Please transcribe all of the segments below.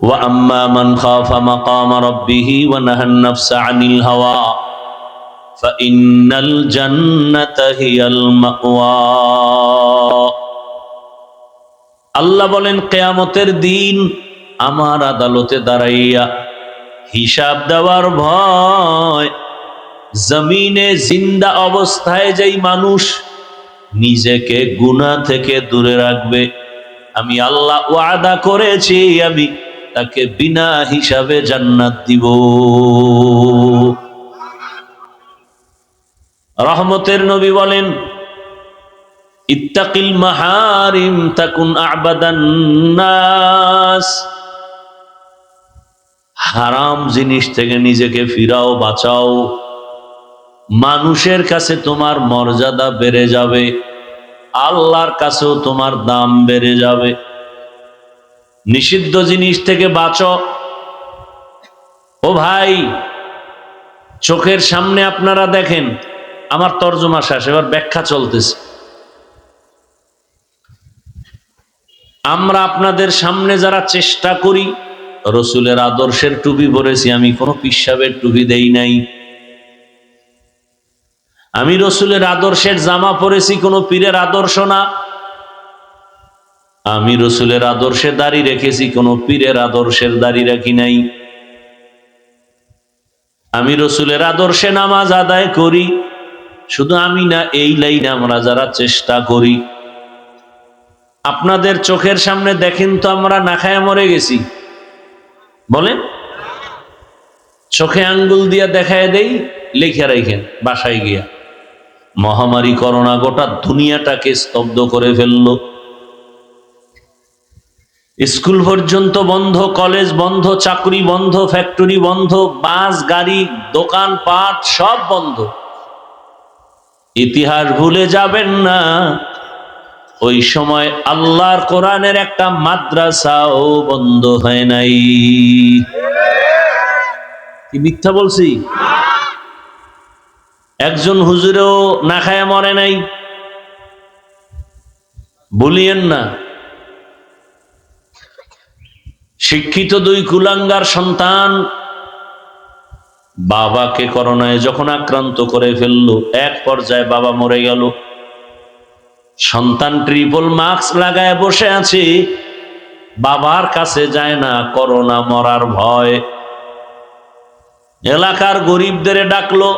ওয়া আম্মা মান খাফা মাকাম রাব্বিহি ওয়া নাহান নাফসা আনিল হাওয়া ফাইন্নাল জান্নাতা হিয়াল মাওয়া। আল্লাহ বলেন, কিয়ামতের দিন আমার আদালতে দাঁড়াইয়া হিসাব দেওয়ার ভয় জমিনে জিন্দা অবস্থায় যেই মানুষ নিজেকে গুনাহ থেকে দূরে রাখবে, আমি আল্লাহ ওয়াদা করেছি আমি তাকে বিনা হিসাবে জান্নাত দিব। রহমতের নবী বলেন, ইত্তাকিল মাহারিম তাকুন আবাদান নাস। হারাম জিনিস থেকে নিজেকে ফিরাও, বাঁচাও, মানুষের কাছে তোমার মর্যাদা বেড়ে যাবে, আল্লাহর কাছেও তোমার দাম বেড়ে যাবে। নিষিদ্ধ জিনিস থেকে বাঁচো। ও ভাই, চোখের সামনে আপনারা দেখেন, আমার তর্জমা শেষ, এবার ব্যাখ্যা চলতেছে। আমরা আপনাদের সামনে যারা চেষ্টা করি, রসুলের আদর্শের টুপি পরেছি, আমি কোনো পিসাবের টুপি দেই নাই। আমি রসুলের আদর্শের জামা পরেছি, কোনো পীরের আদর্শ না। আমি রসুলের আদর্শে দাড়ি রেখেছি, কোনো পীরের আদর্শের দাড়ি রাখি নাই। আমি রসুলের আদর্শে নামাজ আদায় করি, শুধু আমি না, এই লাইনে আমরা যারা চেষ্টা করি। আপনাদের চোখের সামনে দেখেন তো আমরা না খায় মরে গেছি, বলেন? চোখে আঙ্গুল দিয়া দেখায় দেই, লিখে রাখেন বাসায় গিয়া। মহামারী করোনা গোটা দুনিয়াটাকে স্তব্ধ করে ফেললো। স্কুল পর্যন্ত বন্ধ, কলেজ বন্ধ, চাকরি বন্ধ, ফ্যাক্টরি বন্ধ, বাস গাড়ি, দোকান পাট সব বন্ধ। ইতিহাস ভুলে যাবেন না, ওই সময় আল্লাহর কোরআনের একটা মাদ্রাসাও বন্ধ হয় নাই। কি মিথ্যা বলছি? একজন হুজুরেও না খায়া মরে নাই, বলিয়েন না। শিক্ষিত দুই কুলাঙ্গার সন্তান বাবাকে করোনায় যখন আক্রান্ত করে ফেললো, এক পর্যায়ে বাবা মরে গেল। সন্তান ট্রিপল মাস্ক লাগায় বসে আছে, বাবার কাছে যায় না, করোনা মরার ভয়। এলাকার গরিবদের ডাকলো,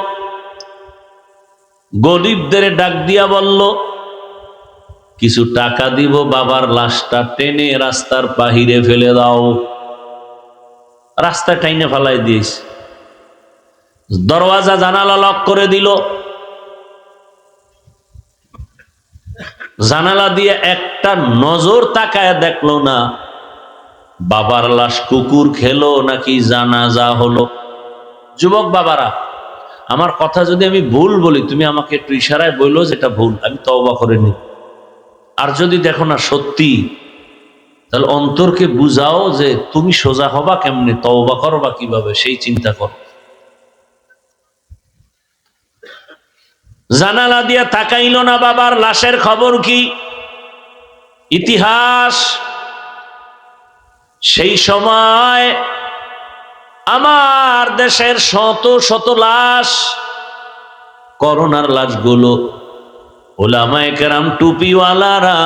গরিবদের ডাক দিয়া বলল, কিছু টাকা দিব, বাবার লাশটা টেনে রাস্তার বাহিরে ফেলে দাও। রাস্তা টাইনে ফেলাই দিয়েছে, দরওয়াজা জানালা লক করে দিল। জানালা দিয়ে একটা নজর তাকায় দেখলো না বাবার লাশ কুকুর খেলো নাকি জানাজা হলো। যুবক বাবারা, আমার কথা যদি আমি ভুল বলি, তুমি আমাকে একটু ইশারায় বললো যেটা ভুল, আমি তওবা করে নিই। আর যদি দেখো না সত্যি, তাহলে অন্তরকে বুঝাও যে তুমি সোজা হবা কেমনে, তওবা করবা কিভাবে, সেই চিন্তা করো। জানালা দিয়া তাকাইল না, বাবার লাশের খবর কি? ইতিহাস। সেই সময় আমার দেশের শত শত লাশ, করোনার লাশগুলো ওলামায়ে কেরাম টুপিওয়ালারা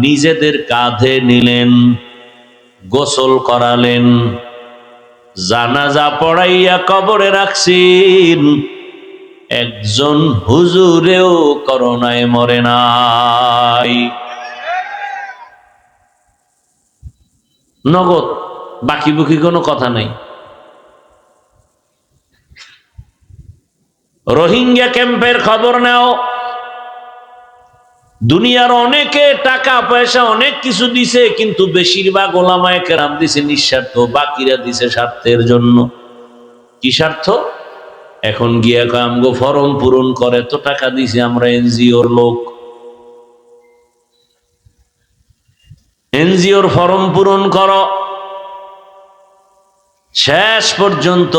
নিজেদের কাঁধে নিলেন, গোসল করালেন, জানাজা পড়াইয়া কবরে রাখছেন। একজন হুজুরেও করোনায় মরে নাই। নগদ, বাকি বুকি কোনো কথা নাই। রোহিঙ্গা ক্যাম্পের খবর নাও, দুনিয়ার অনেকে টাকা পয়সা অনেক কিছু দিছে, কিন্তু বেশিরভাগ ওলামায়ে কেরাম দিছে নিঃস্বার্থ, বাকিরা দিছে স্বার্থের জন্য। কি স্বার্থ? এখন গিয়া আমগো ফরম পূরণ করে, তো টাকা দিছি আমরা, এনজিওর লোক, এনজিওর ফরম পূরণ করো। শেষ পর্যন্ত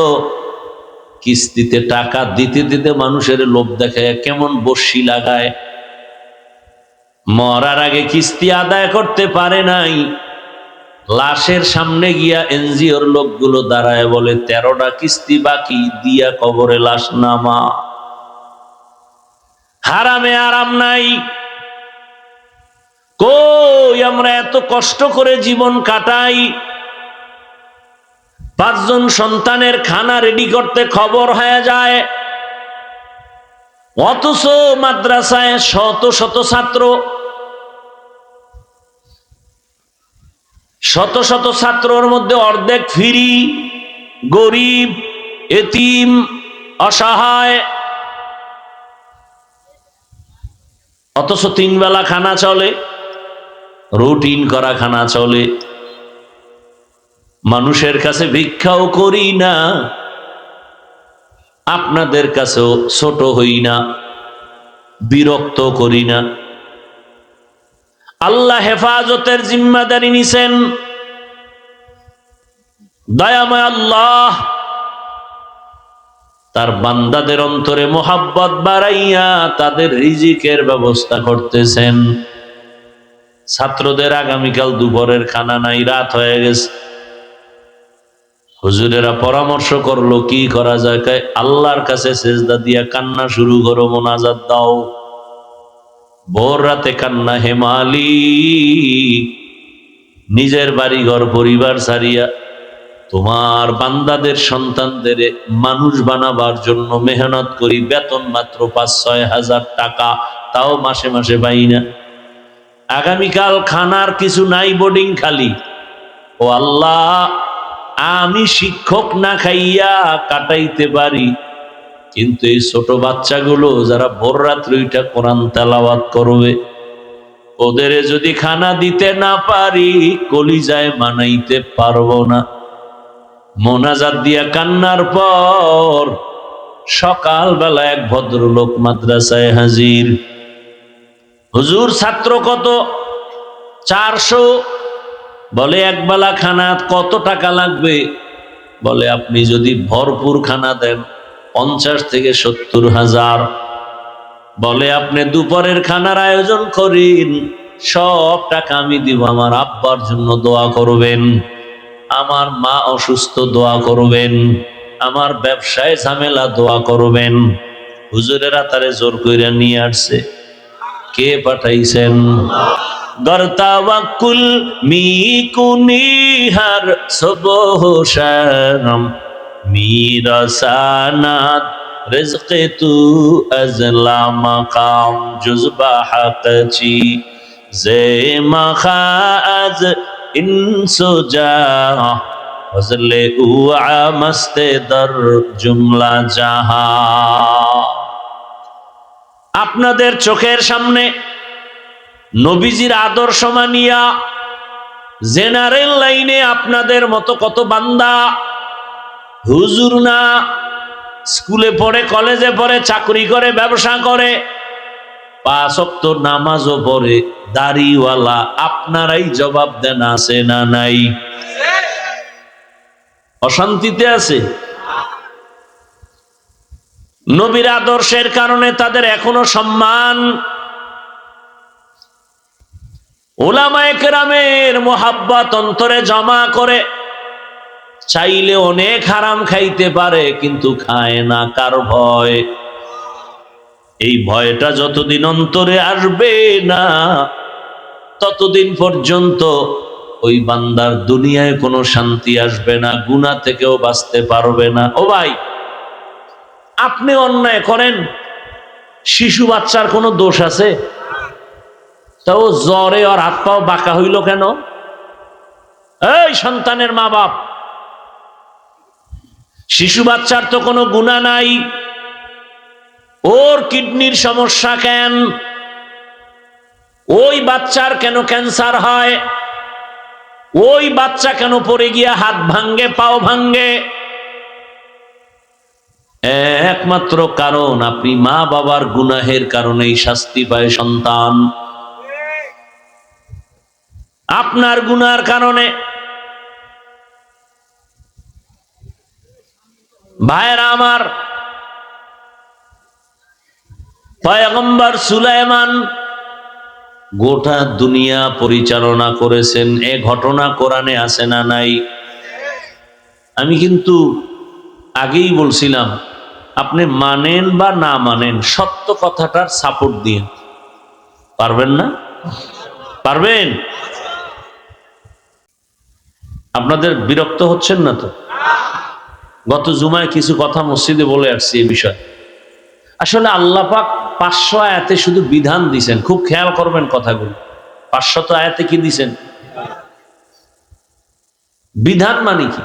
কিস্তিতে টাকা দিতে দিতে মানুষের লোভ দেখায় কেমন বর্ষি লাগায়। মরার আগে কিস্তি আদায় করতে পারে নাই, লাশের সামনে গিয়া এনজিওর লোকগুলো দাঁড়ায় বলে 13টা কিস্তি বাকি, দিয়া কবরে লাশ নামা। হারামে আরাম নাই। কই আমরা এত কষ্ট করে জীবন কাটাই, 5 জন সন্তানের খানা রেডি করতে খবর হয়ে যায়, অথচ মাদ্রাসায় শত শত ছাত্র, শত শত ছাত্রর মধ্যে অর্ধেক ফিরি, গরিব, এতিম, অসহায়, অথচ 3 বেলা খানা চলে, রুটিন করা খানা চলে। মানুষের কাছে ভিক্ষাও করি না, আপনাদের কাছেও ছোট হই না, বিরক্ত করি না। আল্লাহ হেফাজতের জিম্মাদারি নিছেন। দয়াময় আল্লাহ তার বান্দাদের অন্তরে মোহাব্বত বাড়াইয়া তাদের রিজিকের ব্যবস্থা করতেছেন। ছাত্রদের আগামীকাল দুপুরের খানা নাই, রাত হয়ে গেছে। হুজুরেরা পরামর্শ করলো কি করা যায়। আল্লাহর কাছে সেজদা দিয়া কান্না শুরু করো, মোনাজাত দাও। ভোর রাতে কান্না, হে মালিক, নিজের বাড়ি ঘর পরিবার ছাড়িয়া তোমার বান্দাদের সন্তানদের মানুষ বানাবার জন্য মেহনত করি, বেতন মাত্র 5-6 হাজার টাকা, তাও মাসে মাসে পাই না। আগামীকাল খানার কিছু নাই, বোর্ডিং খালি। ও আল্লাহ, আমি শিক্ষক না খাইয়া কাটাইতে পারি, কিন্তু এই ছোট বাচ্চাগুলো যারা ভোর রাত্রে ওইটা কোরআন তেলাওয়াত করবে, ওদের যদি খানা দিতে না পারি, কলিজায় মানাইতে পারবো না। মোনাজাত দিয়া কান্নার পর সকালবেলা এক ভদ্রলোক মাদ্রাসায় হাজির। হুজুর, ছাত্র কত? 400। বলে একবেলা খানা কত টাকা লাগবে? বলে আপনি যদি ভরপুর খানা দেন 50 থেকে 70 হাজার। বলে আপনি দুপুরের খানার আয়োজন করেন, সব টাকা আমি দিব, আমার আব্বার জন্য দোয়া করবেন, আমার মা অসুস্থ দোয়া করবেন, আমার ব্যবসায় ঝামেলা দোয়া করবেন। হুজুরেরা তারে জোর কইরা নিয়ে আসছে। কে পাঠাইছেন? গরতাওয়াক্কুল মিকুনিহার সবহ শরম মিরাসানাত রিজকে তু আজলা মাকাম জুজবা হাকচি জে মাখাজ ইনসুজা ফজলে উআ মস্তে দর জুমলা জাহা। আপনাদের চোখের সামনে নবীজির আদর্শ মানিয়া জেনারেল লাইনে আপনাদের মতো কত বান্দা, হুজুর না, স্কুলে পড়ে, কলেজে পড়ে, চাকরি করে, ব্যবসা করে, 5 ওয়াক্ত নামাজও পড়ে, দাড়িওয়ালা। আপনারাই জবাব দেন, আছে না নাই? অশান্তিতে আছে। নবীর আদর্শের কারণে তাদের এখনো সম্মান। উলামায়ে কেরামের মোহাব্বত অন্তরে জমা করে, চাইলে অনেক হারাম খাইতে পারে, কিন্তু খায় না। কার ভয়? এই ভয়টা যতদিন অন্তরে আসবে না, ততদিন পর্যন্ত ওই বান্দার দুনিয়ায় কোনো শান্তি আসবে না, গুনাহ থেকেও বাঁচতে পারবে না। ও ভাই, আপনি অন্যায় করেন, শিশু বাচ্চার কোনো দোষ আছে? তাও জ্বরে আর হাত পাও বাঁকা হইল কেন? এই সন্তানের মা বাপ, শিশু বাচ্চার তো কোনো গুনাহ নাই, ওর কিডনির সমস্যা কেন? ওই বাচ্চার কেন ক্যান্সার হয়? ওই বাচ্চা কেন পড়ে গিয়া হাত ভাঙ্গে, পাও ভাঙ্গে? একমাত্র কারণ, আপনি মা বাবার গুনাহের কারণেই শাস্তি পায় সন্তান। আপনার গুনার কারণে। ভাইরা আমার, পয়গম্বর সুলাইমান গোটা দুনিয়া পরিচালনা করেছেন। এ ঘটনা কোরআনে আছে না নাই? আমি কিন্তু আগেই বলছিলাম, আপনি মানেন বা না মানেন, সত্য কথাটার সাপোর্ট দিন। পারবেন না? পারবেন? আপনাদের বিরক্ত হচ্ছেন না তো? গত জুমায় কিছু কথা মসজিদে বলে আসছি এই বিষয়ে। আসলে আল্লাহ পাক 500 আয়াতে শুধু বিধান দিছেন, খুব খেয়াল করবেন কথাগুলো। 500 আয়াতে কি দিছেন? বিধান মানে কি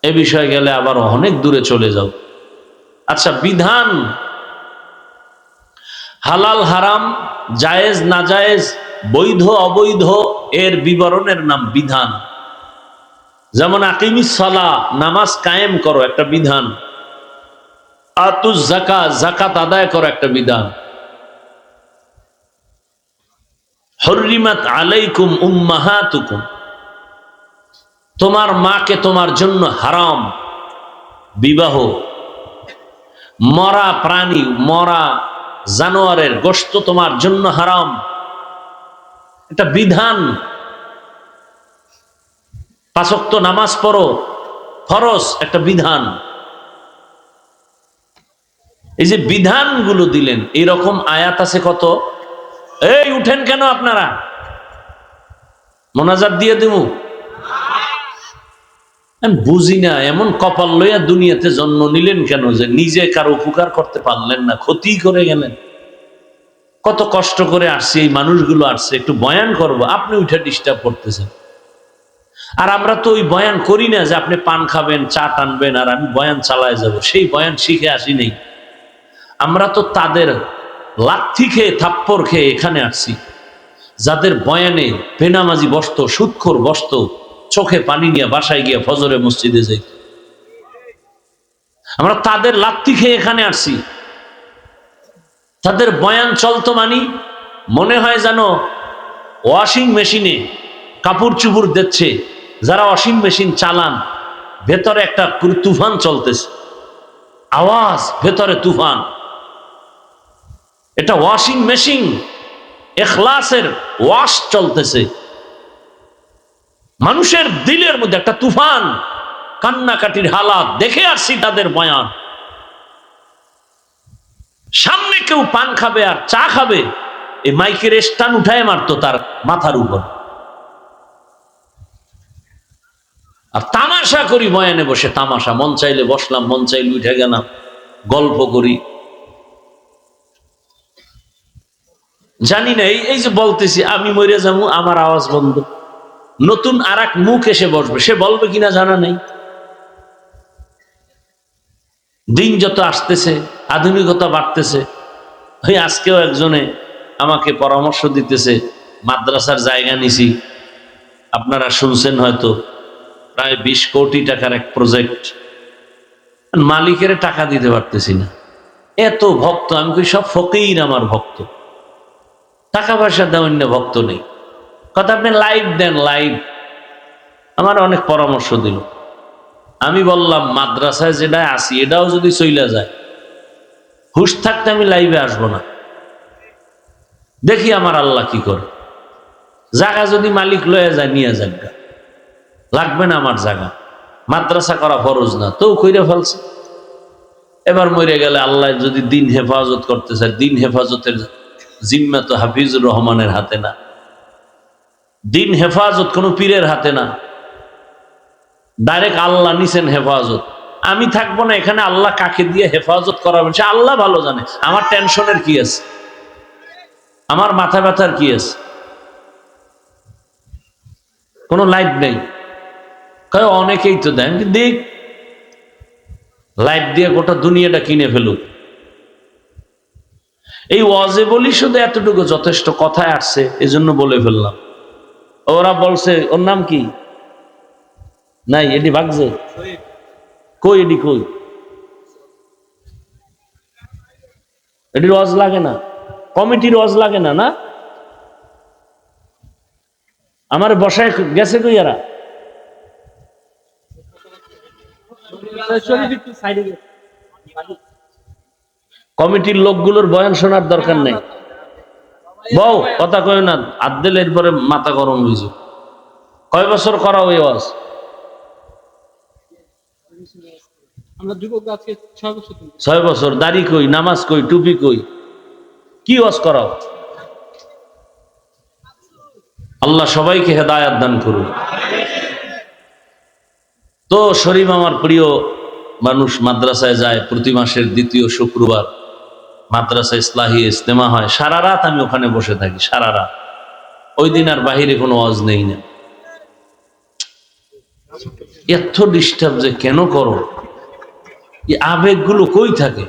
এ বিষয়ে গেলে আবার অনেক দূরে চলে যাও। আচ্ছা, বিধান হালাল হারাম, জায়েজ না জায়েজ, বৈধ অবৈধ, এর বিবরণের নাম বিধান। যেমন আকিমিস সালাহ, নামাজ কায়েম করো, একটা বিধান। আতুজ যাকাত, যাকাত আদায় করো, একটা বিধান। হুররিমাত আলাইকুম উম্মাহাতুকুম, তোমার মাকে তোমার জন্য হারাম। বিবাহ, মরা প্রাণী, মরা জানোয়ারের গোশত তোমার জন্য হারাম, এটা বিধান। 5 ওয়াক্ত নামাজ পড়ো, ফরজ, একটা বিধান। এই যে বিধানগুলো দিলেন, এরকম আয়াত আছে কত? এই উঠেন কেন আপনারা? মোনাজাত দিয়ে দেবো? আমি বুঝি না, এমন কপাল লইয়া দুনিয়াতে জন্ম নিলেন কেন যে নিজে কারো উপকার করতে পারলেন না, ক্ষতি করে গেলেন। কত কষ্ট করে আসছে, এই মানুষগুলো আসছে, একটু বয়ান করবো, আপনি উঠে ডিস্টার্ব করতেছেন। আর আমরা তো ওই বয়ান করি না যে আপনি পান খাবেন, চা টানবেন আর আমি বয়ান চালায় যাব, সেই বয়ান শিখে আসি নেই। আমরা তো তাদের লাথি খেয়ে, থাপ্পড় খেয়ে এখানে আসছি, যাদের বয়ানে বেনামাজি বসতো, সুদখোর বসতো, চোখে পানি নিয়ে বাসায় গিয়ে ফজরে মসজিদে যাই। আমরা তাদের লাথি খেয়ে এখানে আসছি। তাদের বয়ান চলতো মানি মনে হয় যেন ওয়াশিং মেশিনে কাপড় চুপড় দিচ্ছে, যারা ওয়াশিং মেশিন চালান, ভেতরে একটা তুফান চলতেছে, আওয়াজ, ভেতরে তুফান। এটা ওয়াশিং মেশিন, এখলাসের ওয়াশ চলতেছে। মানুষের দিলের মধ্যে একটা তুফান, কান্নাকাটির হালাত দেখে আসছি তাদের বয়ান। সামনে কেউ পান খাবে আর চা খাবে, এই মাইকের স্টান উঠায় মারতো তার মাথার উপর। আর তামাশা করি বয়ানে বসে, তামাশা, মন চাইলে বসলাম, মন চাইলে উঠে গেলাম, গল্প করি। জানি না, এই যে বলতেছি আমি মরে যাবো, আমার আওয়াজ বন্ধ, নতুন আর এক মুখ এসে বসবে, সে বলবে কিনা জানা নেই। দিন যত আসতেছে, আধুনিকতা বাড়তেছে। ওই আজকেও একজনে আমাকে পরামর্শ দিতেছে, মাদ্রাসার জায়গা নিছি, আপনারা শুনছেন হয়তো, প্রায় 20 কোটি টাকার এক প্রজেক্ট, মালিকের টাকা দিতে পারতেছি না। এত ভক্ত, আমি কই সব ফকির আমার ভক্ত, টাকা পয়সা দেওয়ার না ভক্ত নেই। কথা, আপনি লাইভ দেন, লাইভ। আমার অনেক পরামর্শ দিল। আমি বললাম মাদ্রাসায় যেটা আসি এটাও যদি চইলা যায়, হুশ থাকতে আমি লাইভে আসবো না, দেখি আমার আল্লাহ কি করে। জায়গা যদি মালিক লয়ে যায়, নিয়ে যাক, লাগবে না আমার জায়গা। মাদ্রাসা করা ফরজ না, তো কইরে ফেলছে। এবার মরে গেলে আল্লাহ যদি দিন হেফাজত করতে চায়, দিন হেফাজতের জিম্মা তো হাফিজুর রহমানের হাতে না। দিন হেফাজত কোনো পীরের হাতে না, ডাইরেক্ট আল্লাহ নিছেন হেফাজত। আমি থাকবো না এখানে, আল্লাহ কাকে দিয়ে হেফাজত করাবেন সে আল্লাহ ভালো জানে। আমার টেনশনের কি আছে, আমার মাথা ব্যথার কি আছে? কোনো লাইট নেই। অনেকেই তো দেন, দেখ, লাইট দিয়ে গোটা দুনিয়াটা কিনে ফেলুক। এই ওয়াজে বলি শুধু এতটুকু যথেষ্ট, কথায় আসছে এজন্য বলে ফেললাম। ওরা বলছে, ওর নাম কি, নাই এডি ভাগছে, কই এডি, কই এটির ওয়াজ লাগে না, কমিটির ওয়াজ লাগে না, না আমার বসায় গেছে কই এরা? কমিটির লোকগুলোর বয়ান শোনার দরকার নেই। বউ কথা কয় না, হাত দিলে এরপরে মাথা গরম হয়েছে। কয় বছর করা ওই ওয়াজ? আমরা যুবক আজকে 6 বছর। 6 বছর। দাড়ি কই, নামাজ কই, টুপি কই, কি ওয়াজ করাও? আল্লাহ সবাইকে হেদায়াত দান করুন। তো শরীফ আমার প্রিয় মানুষ মাদ্রাসায় যায় প্রতি মাসের দ্বিতীয় শুক্রবার, মাদ্রাসা ইসলাহি ইজতেমা হয়। সারা রাত আমি ওখানে বসে থাকি, সারা রাত। ওই দিন আর বাহিরে কোনো ওয়াজ নেই না। এত ডিস্টার্ব যে কেন করো? এই আবেগগুলো কই থাকে?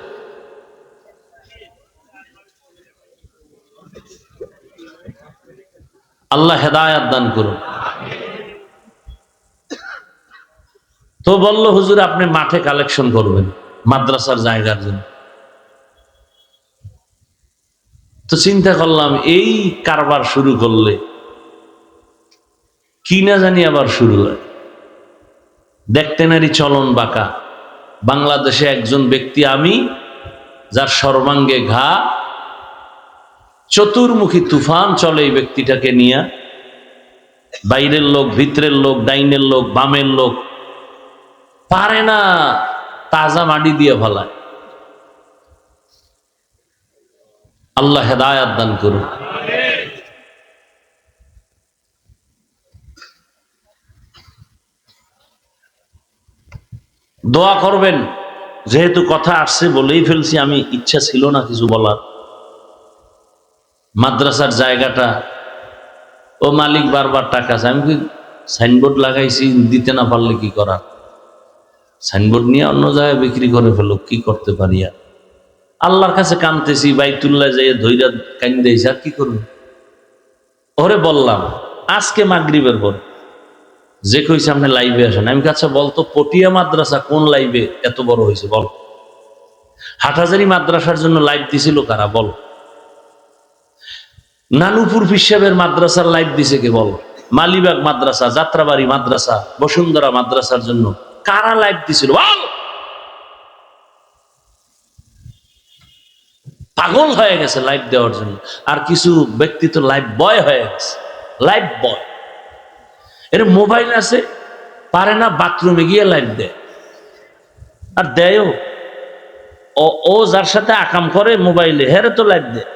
আল্লাহ হেদায়াত দান করুন। তো বলল হুজুর আপনি মাঠে কালেকশন করবেন মাদ্রাসার জায়গার জন্য। তো চিন্তা করলাম এই কারবার শুরু করলে কি না জানি আবার শুরু হয়। দেখতে নারী চলন বাঁকা। বাংলাদেশে একজন ব্যক্তি আমি, যার সর্বাঙ্গে ঘা, চতুর্মুখী তুফান চলে এই ব্যক্তিটাকে নিয়ে। বাইরের লোক, ভিতরের লোক, ডাইনের লোক, বামের লোক পারে না তাজা মাটি দিয়ে ফেলায়। আল্লাহ হেদায়াত দান করুন। দোয়া করবেন। যেহেতু কথা আসছে বলেই ফেলছি, আমি ইচ্ছা ছিল না কিছু বলার। মাদ্রাসার জায়গাটা ও মালিক বারবার টাকা চায়। আমি কি সাইনবোর্ড লাগাইছি, দিতে না পারলে কি করার? সাইনবোর্ড নিয়ে অন্য জায়গায় বিক্রি করে ফেলো, কি করতে পারি? আর আল্লাহর কাছে কানতেছি, বাইতুল্লাহ যাই ধৈর্য কান্দেছি, আর কি করবো? ওরে বললাম আজকে মাগরিবের পর, যে কইছে আপনি লাইভে আসেন। আমি আচ্ছা বলতো পটিয়া মাদ্রাসা কোন লাইভে এত বড় হয়েছে বল? হাটহাজারী মাদ্রাসার জন্য লাইভ দিছিল কারা বল? নানুপুর পিসাবের মাদ্রাসার লাইভ দিছে কে বল? মালিবাগ মাদ্রাসা, যাত্রাবাড়ি মাদ্রাসা, বসুন্ধরা মাদ্রাসার জন্য কারা লাইভ দিছিল বল? পাগল হয়ে গেছে লাইভ দেওয়ার জন্য। আর কিছু ব্যক্তি তো লাইভ বয় হয়ে গেছে, লাইভ বয়। এর মোবাইল আছে, পারে না বাথরুমে গিয়ে লাইভ দেয়। আর দেয়ও ও যার সাথে আকাম করে মোবাইলে, হেরে তো লাইভ দেয়।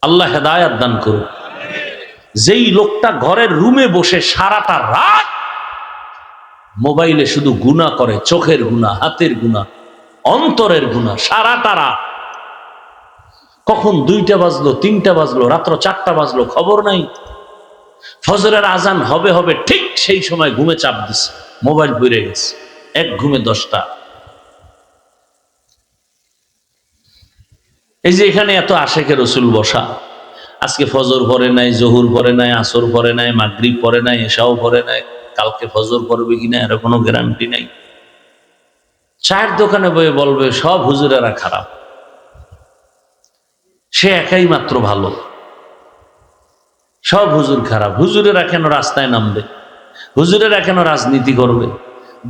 আল্লাহ হেদায়াত দান করুন। যেই লোকটা ঘরের রুমে বসে সারাটা রাত মোবাইলে শুধু গুনাহ করে, চোখের গুনাহ, হাতের গুনাহ, অন্তরের গুনাহ, সারাটা রাত, কখন 2টা বাজলো, 3টা বাজলো, রাত্র 4টা বাজলো খবর নাই। ফজরের আজান হবে হবে ঠিক সেই সময় ঘুমে চাপ দিছে, মোবাইল পড়ে গেছে, এক ঘুমে 10টা। এই যে এখানে এত আশেকে রসুল বসা, আজকে ফজর পড়ে নাই, জহুর পড়ে নাই, আসর পড়ে নাই, মাগরিব পড়ে নাই, এশাও পড়ে নাই, কালকে ফজর পড়বে কিনা এর কোনো গ্যারান্টি নাই। চায়ের দোকানে বয়ে বলবে সব হুজুরেরা খারাপ, সে একাই মাত্র ভালো, সব হুজুর খারাপ। হুজুরেরা কেন রাস্তায় নামবে? হুজুরেরা কেন রাজনীতি করবে?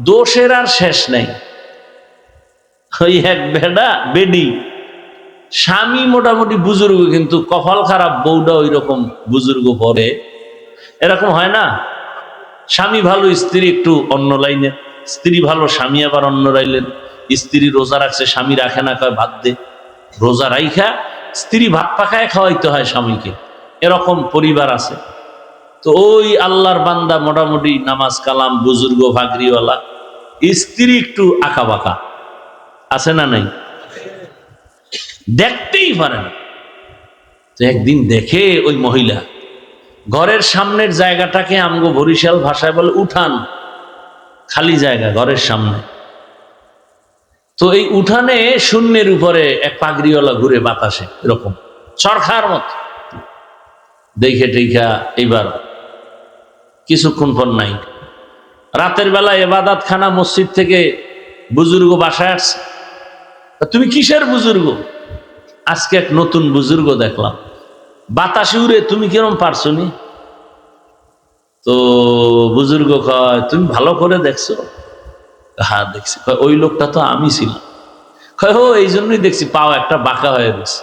দোষের আর শেষ নাই। ওই এক বেডা বেডি, স্বামী মোটামুটি বুজুর্গ, কিন্তু কপাল খারাপ, বউটা ওই রকম বুজুর্গ পরে। এরকম হয় না? স্বামী ভালো, স্ত্রী একটু অন্য লাইনে, স্ত্রী ভালো, স্বামী আবার অন্য লাইনের। স্ত্রী রোজা রাখছে, স্বামী রাখে না, কয় ভাত দে। রোজা রাইখা স্ত্রী ভাত পাকায় খাওয়াইতে হয় স্বামীকে, এরকম পরিবার আছে। তো ওই আল্লাহর বান্দা মোটামুটি নামাজ কালাম, বুজুর্গ, ভাগরিওয়ালা, স্ত্রী একটু আঁকা বাঁকা, আছে না নাই? দেখতেই পারে না। তো একদিন দেখে ওই মহিলা ঘরের সামনের জায়গাটাকে আমগো বরিশাল ভাষায় বলে উঠান, খালি জায়গা ঘরের সামনে। তো এই উঠানে শূন্যের উপরে এক পাগড়িওয়ালা ঘুরে বাতাসে, এরকম চরখার মতো। দেখে টেখা এইবার কিছুক্ষণ পর নাই, রাতের বেলা এবাদাত খানা মসজিদ থেকে বুজুর্গ বাসায় আসছে। তুমি কিসের বুজুর্গ? আজকে এক নতুন বুজুর্গ দেখলাম, বাতাসে উড়ে, তুমি কিরম পারছো নি? তো বুজুর্গ কয় তুমি ভালো করে দেখছো? হ্যাঁ দেখছি। ওই লোকটা তো আমি ছিলাম। ও এই জন্যই দেখছি পাও একটা বাঁকা হয়ে গেছে।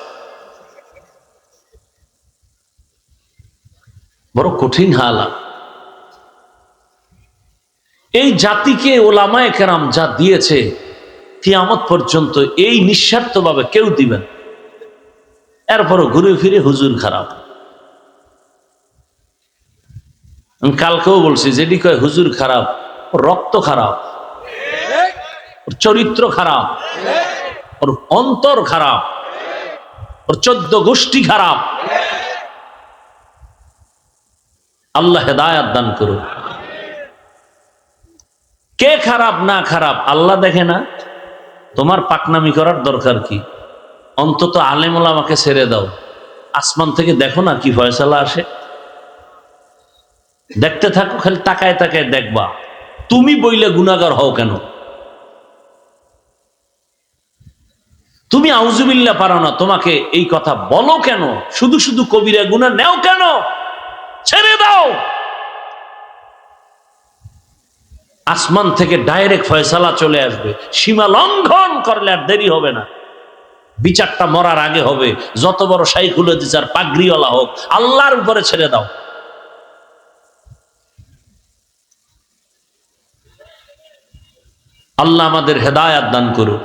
বড় কঠিন হালাত। এই জাতিকে ওলামায়ে কেরাম যা দিয়েছে কিয়ামত পর্যন্ত এই নিঃস্বার্থভাবে কেউ দিবেন। এরপরও ঘুরে ফিরে হুজুর খারাপ। আমি কালকেও বলছি, যেটি কয় হুজুর খারাপ, ওর রক্ত খারাপ, ওর চরিত্র খারাপ, ওর অন্তর খারাপ, ওর 14 গোষ্ঠী খারাপ। আল্লাহ হেদায়াত দান করুন। কে খারাপ না খারাপ আল্লাহ দেখে না? তোমার পাকনামি করার দরকার কি? অন্তত আলেম ওলামাকে ছেড়ে দাও, আসমান থেকে দেখো না কি ফয়সালা আসে। দেখতে থাকো, খালি তাকায় তাকায় দেখবা। তুমি বইলে গুনাহগার হও কেন? তুমি আউযুবিল্লাহ পারো না, তোমাকে এই কথা বলো কেন? শুধু শুধু কবিরা গুনাহ নেও কেন? ছেড়ে দাও। আসমান থেকে ডাইরেক্ট ফয়সালা চলে আসবে। সীমা লঙ্ঘন করলে আর দেরি হবে না, বিচারটা মরার আগে হবে। যত বড় শাইখুল হাদিস আর পাগড়িওয়ালা হোক, আল্লাহর উপরে ছেড়ে দাও। আল্লাহ আমাদের হেদায়াত দান করুন।